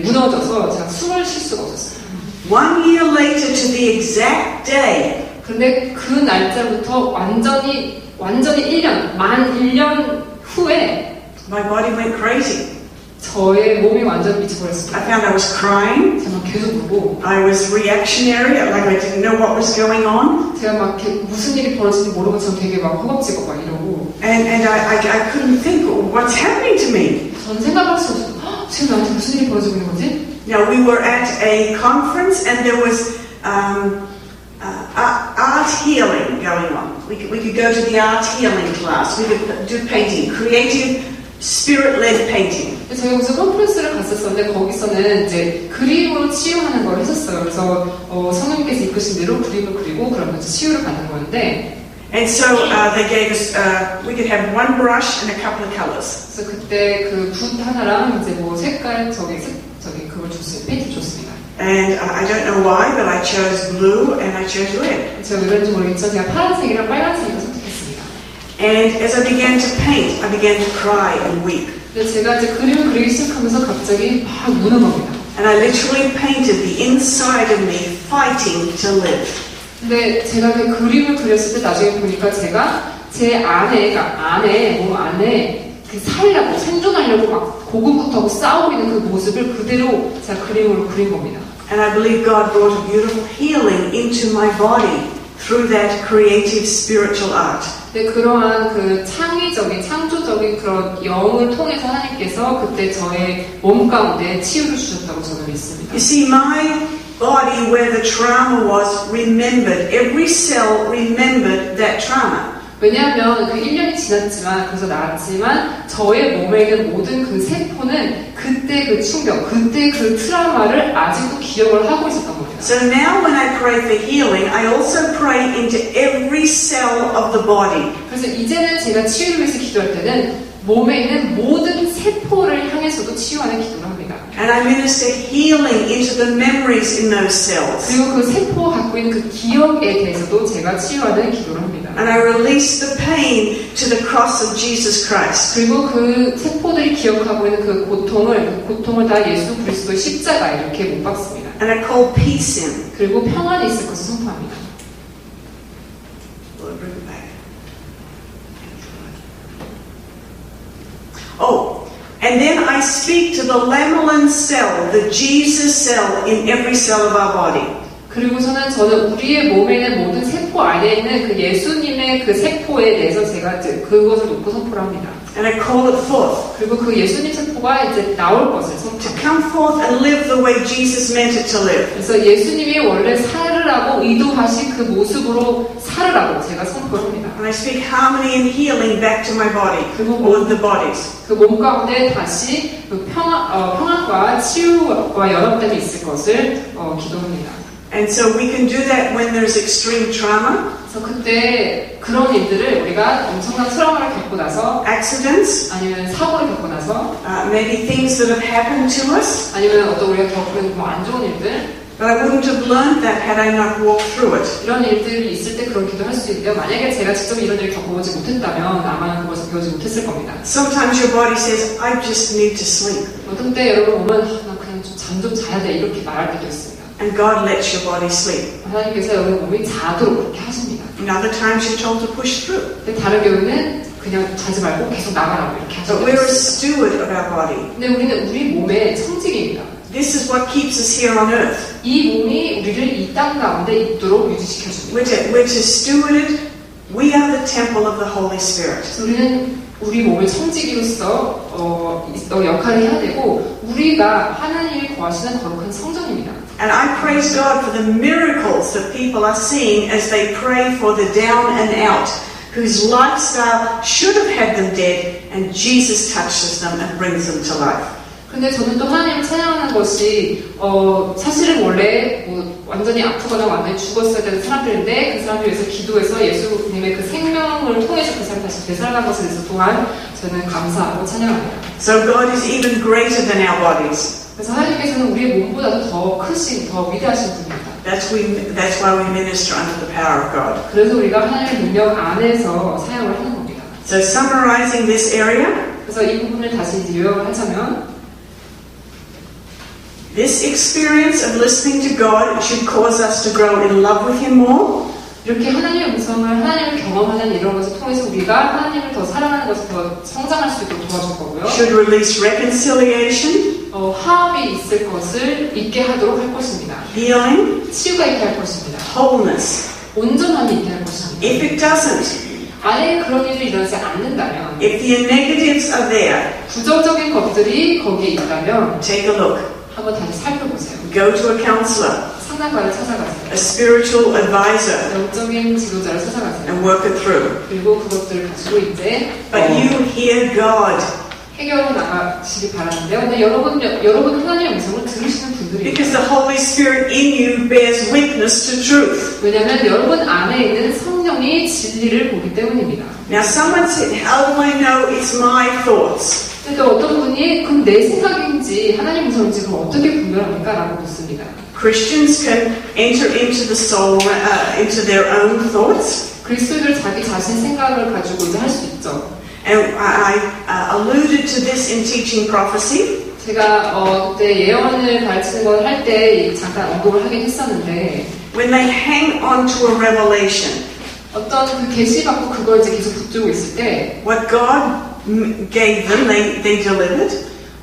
무너져서 제가 숨을 쉴 수가 없었어요. 1 year later to the exact day. 그런데 그 날짜부터 완전히 1년, 만 1년 후에 My body went crazy. 저의 몸이 완전 미쳐버렸습니다. I found I was crying. 제가 막 계속 울고 I was reactionary, like I didn't know what was going on. 제가 막 무슨 일이 벌어지는지 모르고 저 되게 막 허겁지겁 막 이러고 And I couldn't think, what's happening to me? 전 생각할 수 없었어요. 지금 나한테 무슨 일이 벌어지고 있는 거지? Now we were at a conference and there was art healing going on. We could go to the art healing class. We could do painting, creative, spirit-led painting. 근데 저희가 무슨 컨퍼런스를 갔었었는데 거기서는 이제 그림으로 치유하는 걸 했었어요. 그래서 성령님께서 이끄신 대로 그림을 그리고 그러면 치유를 받는 거였는데 And so they gave us, we could have one brush and a couple of colors. 그래서 그때 그 붓 하나랑 이제 뭐 색깔 저기 그걸 줬어요. 페인트 줬습니다. And I don't know why, but I chose blue and I chose red. 제가 왜 그런지 모르겠지만 제가 파란색이랑 빨간색을 선택했습니다. And as I began to paint, I began to cry and weep. 근데 제가 이제 그림을 그리기 시작하면서 갑자기 막 우는 겁니다. And I literally painted the inside of me fighting to live. 근데 제가 그 그림을 그렸을 때 나중에 보니까 제가 제 몸 안에 그 살려고 생존하려고 막 고군분투하고 싸우고 있는 그 모습을 그대로 제가 그림으로 그린 겁니다. And I believe God brought a beautiful healing into my body through that creative spiritual art. 근데 그러한 그 창조적인 그런 영을 통해서 하나님께서 그때 저의 몸 가운데 치유를 주셨다고 저는 믿습니다. You see, my body where the trauma was remembered. Every cell remembered that trauma. 왜냐하면 그 1년이 지났지만 그래서 나았지만 저의 몸에 있는 모든 그 세포는 그때 그 충격, 그때 그 트라우마를 아직도 기억을 하고 있었던 겁니다. So now when I pray for healing, I also pray into every cell of the body. 그래서 이제는 제가 치유를 위해서 기도할 때는 몸에 있는 모든 세포를 향해서도 치유하는 기도를 합니다. And I minister healing into the memories in those cells. 그리고 그 세포가 갖고 있는 그 기억에 대해서도 제가 치유하는 기도를 합니다. And I release the pain to the cross of Jesus Christ. 그리고 그 세포들이 기억하고 있는 그 고통을 다 예수 그리스도의 십자가에 이렇게 못 박습니다. And I call peace in. 그리고 평안이 있을 것을 선포합니다. Lord, bring it back. Oh, and then I speak to the lamellan cell, the Jesus cell in every cell of our body. 그리고서는 저는 우리의 몸에 있는 모든 세포 안에 있는 그 예수님의 그 세포에 대해서 제가 그것을 놓고 선포를 합니다. And I call it forth. 그리고 그 예수님 세포가 이제 나올 것을 To 선포합니다. come forth and live the way Jesus meant it to live. 그래서 예수님이 원래 살으라고 의도하신 그 모습으로 살으라고 제가 선포를 합니다. And I speak harmony and healing back to my body, all of the bodies. 그 몸 가운데 다시 그 평안과 치유와 연합됨이 있을 것을 기도합니다. And so we can do that when there's extreme trauma, 그래서 그때 그런 일들을 우리가 엄청난 트라우마를 겪고 나서 accidents, 아니면 사고를 겪고 나서 maybe things that have happened to us. 아니면 어떤 우리가 겪은 뭐 안 좋은 일들 But I wouldn't have learned that had I not walked through it. 이런 일들이 있을 때 그런 기도를 할 수 있는데요. 만약에 제가 직접 이런 일을 겪어보지 못했다면 아마 그것을 배우지 못했을 겁니다. Sometimes your body says, I just need to sleep. 어떤 때 여러분 오면 나 그냥 잠 좀 자야 돼 이렇게 말할 때도 있습니다. And God lets your body sleep. 하나님께서 여러분 몸이 자도록 그렇게 하십니다. In other times you're told to push through. 근데 다른 경우는 그냥 자지 말고 계속 나가라고 이렇게 But we're a 하십니다. steward of our body. 근데 우리는 우리 몸의 청직입니다. This is what keeps us here on earth. 이 몸이 우리를 이 땅 가운데 있도록 유지시켜줍니다. We're to steward it. We are the temple of the Holy Spirit. 우리는 우리 몸의 청지기로서 역할을 해야 되고 우리가 하나님이 거하시는 거룩한 성전입니다. And I praise God for the miracles that people are seeing as they pray for the down and out, whose lifestyle should have had them dead, and Jesus touches them and brings them to life. 근데 저는 또 하나님을 찬양하는 것이 사실은 원래 뭐 완전히 아프거나 완전히 죽었어야 되는 사람들인데 그 사람들 위해서 기도해서 예수님의 그 생명을 통해서 그 사람 다시 되살아난 것에 대해서 또한 저는 감사하고 찬양합니다. So God is even greater than our bodies. 그래서 하나님께서는 우리의 몸보다도 더 크신, 더 위대하신 분입니다. That's why we minister under the power of God. 그래서 우리가 하나님의 능력 안에서 사용을 하는 겁니다. So summarizing this area, 그래서 이 부분을 다시 이제 요약을 하자면 this experience of listening to God should cause us to grow in love with Him more. 이렇게 하나님의 음성을 하나님을 경험하는 이런 것을 통해서 우리가 하나님을 더 사랑하는 것을 더 성장할 수 있도록 도와줄 거고요. Should release reconciliation, 화합이 있을 것을 있게 하도록 할 것입니다. healing, 치유가 있게 할 것입니다. wholeness. 온전함이 있게 할 것입니다. If it doesn't, 만약에 그런 일이 일어나지 않는다면 if the negatives are there, 부정적인 것들이 거기에 있다면 take a look. 한번 다시 살펴보세요. Go to a counselor, 상담가를 찾아가세요. a spiritual advisor, 영적인 지도자를 찾아가세요. and work it through. 그리고 그것들을 가지고 이제 But you hear God. 해결해 나가시기 바라는데요. 근데 여러분 하나님의 음성을 들으시는 분들이 Because the Holy Spirit in you bears witness to truth. 왜냐하면 여러분 안에 있는 성령이 진리를 보기 때문입니다. Now someone said, how do I know it's my thoughts? 근데 어떤 분이 그럼 내 생각인지 하나님 음성인지 그럼 어떻게 분별합니까? 라고 묻습니다. Christians can enter into the soul, into their own thoughts. 그리스도인들 자기 자신 생각을 가지고 이제 할 수 있죠. And I alluded to this in teaching prophecy. 제가 그때 예언을 가르치는 걸 할 때 잠깐 언급을 하긴 했었는데 When they hang on to a revelation, 어떤 그 계시 받고 그걸 이제 계속 붙들고 있을 때 what God gave them, they delivered,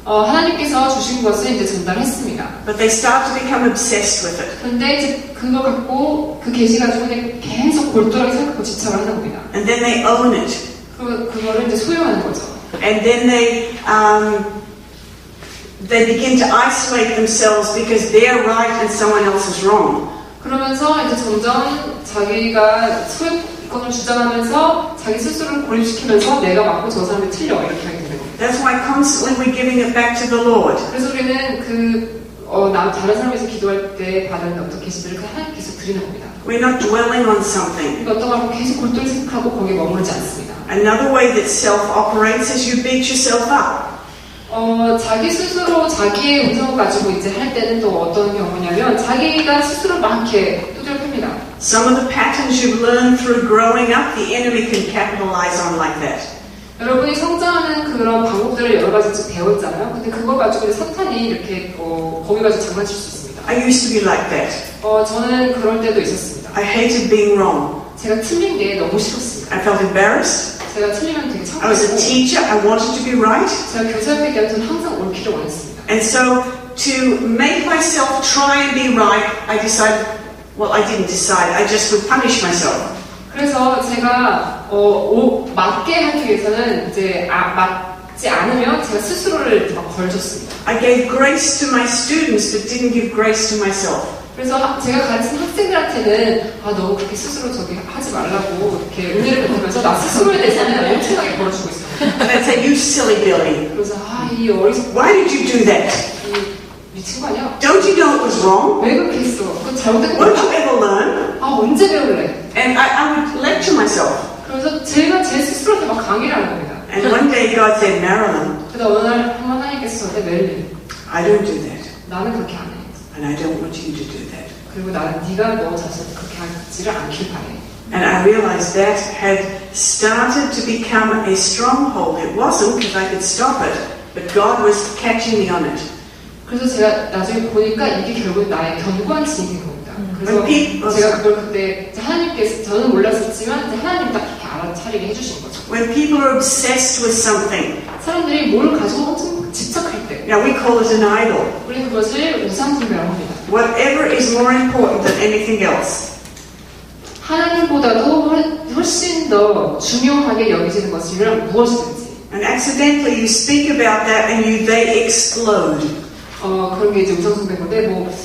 하나님께서 주신 것을 이제 전달했습니다. but they start to become obsessed with it. 근데 이제 그거 갖고 그 계시 가지고 그냥 계속 골똘하게 생각하고 집착을 하는 겁니다. And then they own it. 그거를 이제 소유하는 거죠. And then they begin to isolate themselves because they're right and someone else is wrong. 그러면서 이제 점점 자기가 소유권을 주장하면서 자기 스스로를 고립시키면서 내가 맞고 저 사람이 틀려 이렇게 하게 되는 겁니다. That's why constantly we're giving it back to the Lord. 그래서 우리는 다른 사람에서 기도할 때 받은 어떤 계시들을 하나님께서 드리는 겁니다. We're not dwelling on something. 그러니까 어떤 걸 계속 골똘히 생각하고 거기에 머무르지 않습니다. Another way that self operates is you beat yourself up. 자기 스스로 자기의 음성을 가지고 이제 할 때는 또 어떤 경우냐면 자기가 스스로 막 이렇게 두드려 팹니다. Some of the patterns you've learned through growing up, the enemy can capitalize on like that. 여러분이 성장하는 그런 방법들을 여러 가지 배웠잖아요. 근데 그걸 가지고 사탄이 이렇게 거기 가지고 장난칠 수 있습니다. I used to be like that. 저는 그럴 때도 있었습니다. I hated being wrong. 제가 틀린 게 너무 싫었습니다. I felt embarrassed. 제가 틀리면 되게 I was a 창피하고 teacher. I wanted to be right. 제가 교사였기 때문에 저는 항상 옳기를 원했습니다. And so to make myself try and be right, I decided, well, I didn't decide. I just would punish myself. 그래서 제가 맞게 하기 위해서는 이제 맞지 않으면 제가 스스로를 막 걸줬습니다. I gave grace to my students but didn't give grace to myself. 그래서 제가 가르치는 학생들한테는 너무 그렇게 스스로 저기 하지 말라고 이렇게 은혜를 베풀면서 나 스스로에 대해서는 엄청나게 걸어주고 있어요. And I'd say, you silly Billy. 그래서 이 어리석은 Why did you do that? 미친 거 아니야? Don't you know it was wrong? 왜 그렇게 했어? 그건 잘못된 Won't 거야? you ever learn? 언제 배울래? And I would lecture myself. 그래서 제가 제 스스로한테 막 강의를 하는 겁니다. And one day God said, Marilyn, 그래서 어느 날 한번 하나님께서 저한테 메릴린, I don't do that. 나는 그렇게 안 해. And I don't want you to do that. 그리고 나는 네가 너 자신 그렇게 하지를 않길 바래. And I realized that had started to become a stronghold. It wasn't because I could stop it, but God was catching me on it. 그래서 제가 나중에 보니까 이게 결국 나의 견고한 지인인 겁니다. 그래서 제가 그걸 그때 하나님께서 저는 몰랐었지만 하나님 딱 그렇게 알아차리게 해주신 거죠. When people are obsessed with something, 사람들이 뭘 가지고 엄청 집착할 때, now we call it an idol. 우리 그것을 우상숭배라고 합니다. Whatever is more important than anything else. 하나님보다도 훨씬 더 중요하게 여기지는 것이면 무엇이든지. And accidentally you speak about that and they explode. 그런 게 이제 우상숭배인 건데,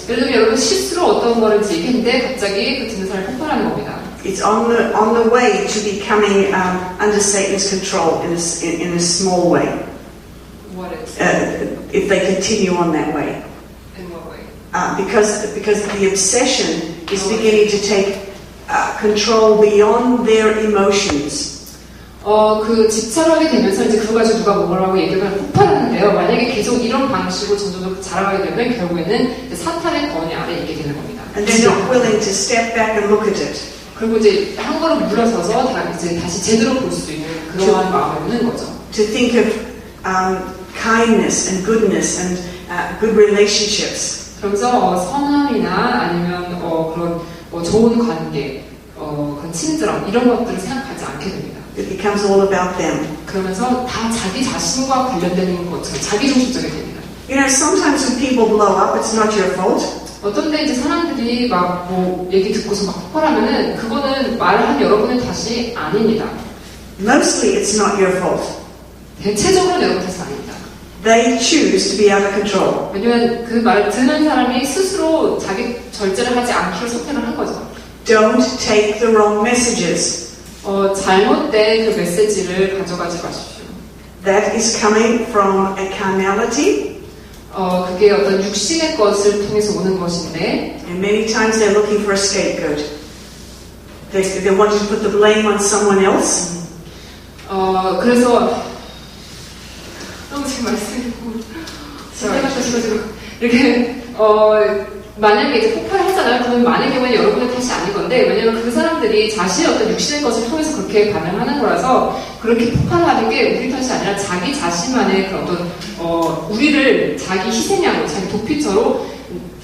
예를 들면 여러분 실수로 어떤 거를 얘기했는데 갑자기 그 듣는 사람이 폭발하는 겁니다. It's on the way to becoming under Satan's control in a small way. What is? If they continue on that way. In what way? Because the obsession is beginning to take control beyond their emotions. 그 집착하게 되면서 이제 그거 가지고 누가 뭐라고 얘기하면 폭발하는데요. 만약에 계속 이런 방식으로 점점 자라가게 되면 결국에는 이제 사탄의 권위 아래 있게 되는 겁니다. And they're not willing to step back and look at it. 그리고 이제 한 걸음 물러서서 다시 제대로 볼 수 있는 그러한 마음이 없는 거죠. To think of kindness and goodness and good relationships. 그러면서 선함이나 아니면 그런 좋은 관계, 그런 친절함 이런 것들을 생각하지 않게 됩니다. It becomes all about them. 그러면서 다 자기 자신과 관련되는 것처럼 자기 중심적이 됩니다. You know, sometimes when people blow up, it's not your fault. 어떤 때 이제 사람들이 막 얘기 듣고서 막 폭발하면은 그거는 말을 한 여러분의 탓이 아닙니다. Mostly it's not your fault. 대체적으로 여러분 탓은 아닙니다. They choose to be out of control. 왜냐면 그 말 듣는 사람이 스스로 자기 절제를 하지 않기로 선택을 한 거죠. Don't take the wrong messages. 잘못된 그 메시지를 가져가지 마십시오. that is coming from a carnality. 그게 어떤 육신의 것을 통해서 오는 것인데, And many times they're looking for a scapegoat. They're wanting to put the blame on someone else. 그래서 너무 지금 말씀이 생각하셔가지고 이렇게 만약에 이제 폭발을 하잖아요. 그러면 많은 경우에 여러분의 탓이 아닌 건데, 왜냐면 그 사람들이 자신의 어떤 육신의 것을 통해서 그렇게 반응하는 거라서 그렇게 폭발하는 게 우리 탓이 아니라 자기 자신만의 그런 어떤 우리를 자기 희생양으로, 자기 도피처로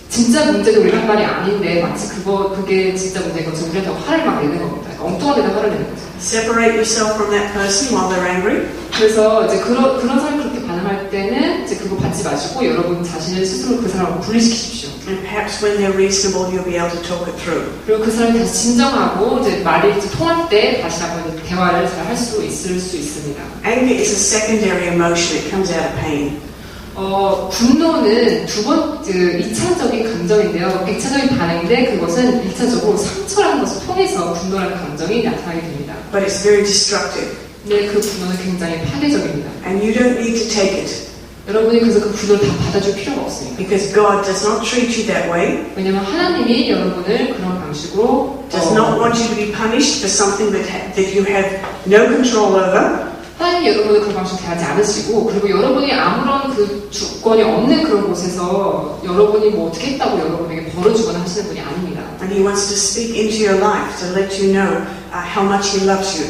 진짜 문제는 우리가 한 말이 아닌데 마치 그게 진짜 문제인 것처럼 우리한테 화를 막 내는 겁니다. 그러니까 엉뚱한 데다 화를 내는 거죠. Separate yourself from that person while they're angry. 그래서 이제 그런 사람이 그렇게 반응할 때는 이제 그거 받지 마시고 여러분 자신을 스스로 그 사람을 분리시키십시오. And perhaps when they're reasonable, you'll be able to talk it through. 그리고 그 사람이 다시 진정하고 이제 말이 이제 통할 때 다시 한번 대화를 잘 할 수 있을 수 있습니다. Anger is a secondary emotion. It comes out of pain. 분노는 2차적인 감정인데요. 1차적인 반응인데 그것은 1차적으로 상처라는 것을 통해서 분노라는 감정이 나타나게 됩니다. But it's very destructive. 근데 그 분노는 굉장히 파괴적입니다. And you don't need to take it. 여러분이 그래서 그 분노를 다 받아줄 필요가 없습니다. Because God does not treat you that way. 왜냐면 하나님이 여러분을 그런 방식으로 Does not want you to be punished for something that you have no control over. 하나님이 여러분을 그런 방식으로 대하지 않으시고, 그리고 여러분이 아무런 그 주권이 없는 그런 곳에서 여러분이 뭐 어떻게 했다고 여러분에게 벌을 주거나 하시는 분이 아닙니다. And He wants to speak into your life to let you know how much He loves you.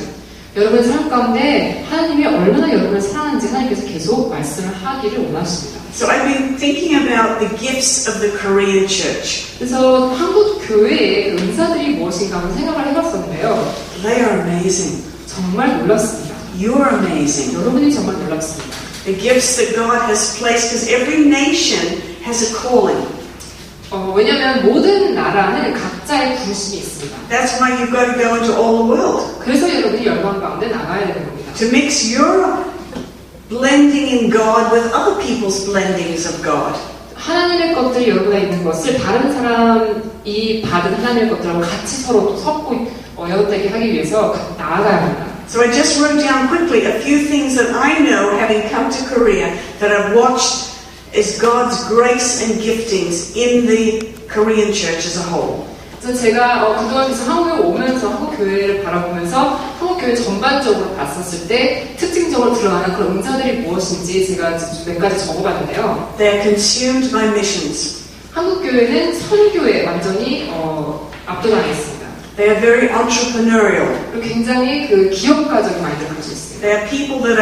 여러분의 삶 가운데 하나님이 얼마나 여러분을 사랑하는지 하나님께서 계속 말씀을 하기를 원하십니다. So I've been thinking about the gifts of the Korean church. 그래서 한국 교회의 그 은사들이 무엇인가 한번 생각을 해봤었는데요. They are amazing. 정말 놀랐습니다. You are amazing. 여러분이 정말 놀랍습니다. The gifts that God has placed, because every nation has a calling. 왜냐하면 모든 나라는 각자의 부르심이 있습니다. That's why you've got to go into all the world. 그래서 여러분이 열방 가운데 나가야 되는 겁니다. To mix your blending in God with other people's blendings of God. 하나님의 것들이 여러분에 있는 것을 다른 사람이 받은 하나님의 것들하고 같이 서로 섞고 여럿되게 하기 위해서 나아가야 합니다. So I just wrote down quickly a few things that I know, having come to Korea, that I've watched as God's grace and giftings in the Korean church as a whole. 그래서 제가 그동안 계속 한국에 오면서 한국 교회를 바라보면서 한국 교회 전반적으로 봤었을 때 특징적으로 드러나는 그런 은사들이 무엇인지 제가 몇 가지 적어봤는데요. They are consumed by missions. 한국 교회는 선교에 완전히 압도당해 있습니다. They are very entrepreneurial. 그리고 굉장히 그 기업가적인 마인드를 가지고 있습니다. They are people that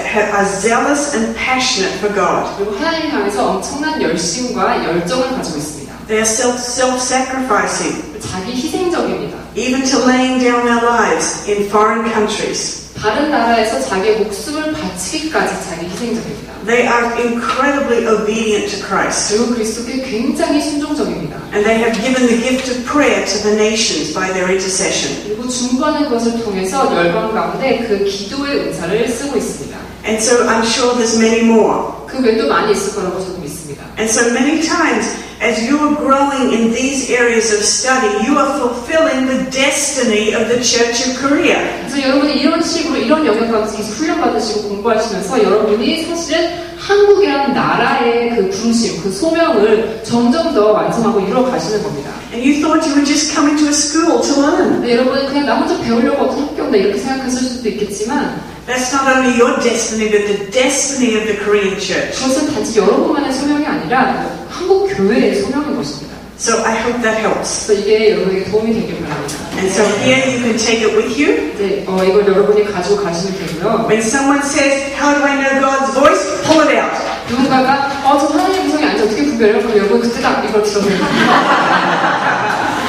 are zealous and passionate for God. 그리고 하나님 향해서 엄청난 열심과 열정을 가지고 있습니다. They are self-sacrificing, 자기 희생적입니다. even to laying down their lives in foreign countries. 다른 나라에서 자기의 목숨을 바치기까지 자기 희생적입니다. They are incredibly obedient to Christ. 그리고 그리스도께 굉장히 순종적입니다. And they have given the gift of prayer to the nations by their intercession. 그리고 중보하는 것을 통해서 열방 가운데 그 기도의 은사를 쓰고 있습니다. And so I'm sure there's many more. 그 외에도 많이 있을 거라고 저도 믿습니다. And so many times, as you are growing in these areas of study, you are fulfilling the destiny of the Church of Korea. 그래서 여러분이 이런 식으로 이런 영역 가운데서 계속 훈련받으시고 공부하시면서 여러분이 사실은 한국이라는 나라의 그 부르심, 그 소명을 점점 더 완성하고 이루어가시는 겁니다. And you thought you were just coming to a school to learn. 근데 여러분은 그냥 나 혼자 배우려고 어떤 학교 온다 이렇게 생각하실 수도 있겠지만 That's not only your destiny, but the destiny of the Korean church. 그것은 단지 여러분만의 소명이 아니라 한국 교회의 소명인 것입니다. So I hope that helps. 그래서 이게 여러분에게 도움이 되길 바랍니다. And so here you can take it with you. 이제 이걸 여러분이 가지고 가시면 되고요. When someone says, how do I know God's voice? Pull it out. 누군가가 저 하나님의 음성이 아닌지 어떻게 구별해요? 그럼 여러분 그때 딱 이걸 들어보세요.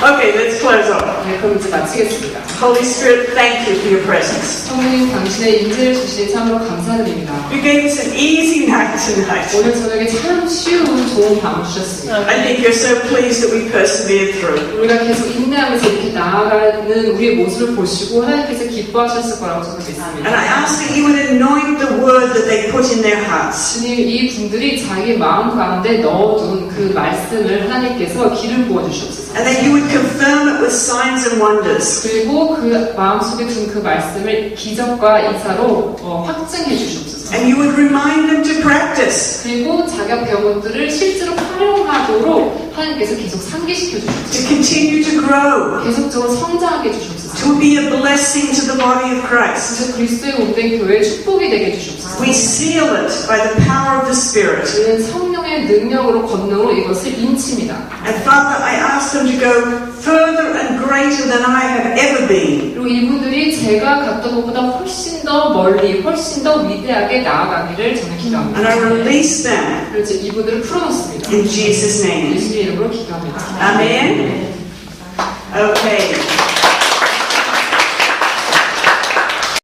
Okay, let's close off. 네, 그럼 이제 마치겠습니다. Holy Spirit, thank you for your presence. 성령님 당신의 인재를 주시니 참으로 감사드립니다. You gave us an easy night tonight. 오늘 저녁에 참 쉬운 좋은 밤을 주셨습니다. I think you're so pleased that we persevered through. 우리가 계속 인내하면서 이렇게 나아가는 우리의 모습을 보시고 하나님께서 기뻐하셨을 거라고 저는 믿습니다. And I ask that you would anoint the word that they put in their hearts. 주님, 이 분들이 자기 마음 가운데 넣어둔 그 말씀을 하나님께서 기름 부어주시옵소서. And that you would confirm it with signs and wonders. 그리고 그 마음속에 둔 그 말씀을 기적과 이사로 확증해 주시옵소서. And you would remind them to practice, 그리고 자기가 배운 것들을 실제로 활용하도록 하나님께서 계속 상기시켜 to 주시옵소서. continue to grow, 계속적으로 성장하게 해주시옵소서. to be a blessing to the body of Christ. 그래서 그리스도의 몸된 교회의 축복이 되게 해주시옵소서. We seal it by the power of the Spirit. 우리는 성령의 능력으로 권능으로 이것을 인칩니다. And Father, I ask them to go further and greater than I have ever been. 그리고 이분들이 제가 갔던 것보다 훨씬 더 멀리, 훨씬 더 위대하게 나아가기를 저는 기도합니다. And I release them 그래서 이분들을 풀어놓습니다. in Jesus' name. 예수님의 이름으로 기도합니다. Amen. Okay.